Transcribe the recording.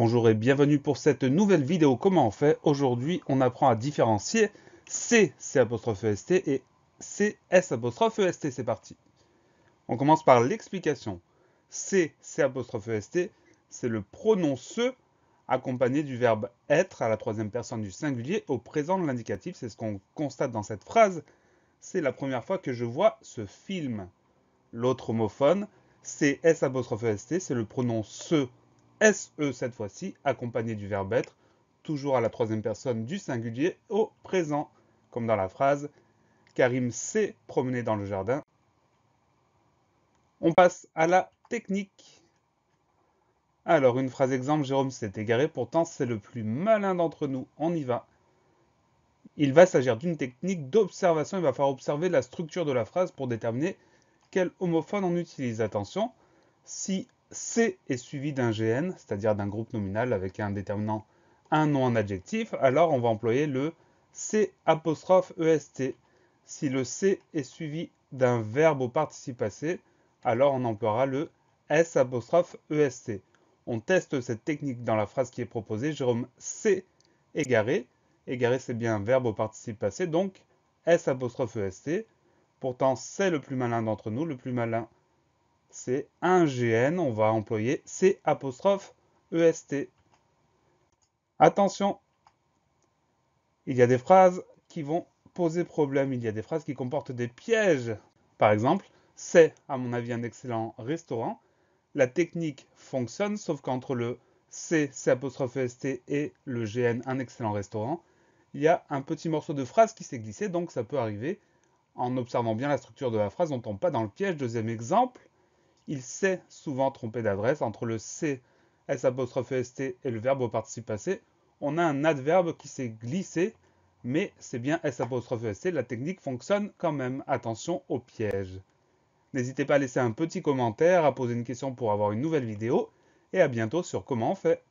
Bonjour et bienvenue pour cette nouvelle vidéo comment on fait. Aujourd'hui, on apprend à différencier C''est et CS''est. C'est parti. On commence par l'explication. C''est, c'est le pronom se accompagné du verbe être à la troisième personne du singulier au présent de l'indicatif. C'est ce qu'on constate dans cette phrase. C'est la première fois que je vois ce film. L'autre homophone, CS''est, c'est le pronom se, SE cette fois-ci, accompagné du verbe être, toujours à la troisième personne du singulier au présent, comme dans la phrase Karim s'est promené dans le jardin. On passe à la technique. Alors, une phrase exemple, Jérôme s'est égaré, pourtant c'est le plus malin d'entre nous. On y va. Il va s'agir d'une technique d'observation. Il va falloir observer la structure de la phrase pour déterminer quel homophone on utilise. Attention, si C est suivi d'un GN, c'est-à-dire d'un groupe nominal avec un déterminant, un nom, un adjectif, alors on va employer le C''est. Si le C est suivi d'un verbe au participe passé, alors on emploiera le S''est. On teste cette technique dans la phrase qui est proposée. Jérôme s'est égaré. Égaré, c'est bien un verbe au participe passé, donc S''est. Pourtant, c'est le plus malin d'entre nous. Le plus malin, c'est un GN. On va employer C''est. Attention, il y a des phrases qui vont poser problème. Il y a des phrases qui comportent des pièges. Par exemple, c'est, à mon avis, un excellent restaurant. La technique fonctionne, sauf qu'entre le C''est et le GN, un excellent restaurant, il y a un petit morceau de phrase qui s'est glissé, donc ça peut arriver. En observant bien la structure de la phrase, on ne tombe pas dans le piège. Deuxième exemple, il s'est souvent trompé d'adresse. Entre le C''est et le verbe au participe passé, on a un adverbe qui s'est glissé, mais c'est bien S''est. La technique fonctionne quand même. Attention au piège. N'hésitez pas à laisser un petit commentaire, à poser une question pour avoir une nouvelle vidéo, et à bientôt sur Comment on fait.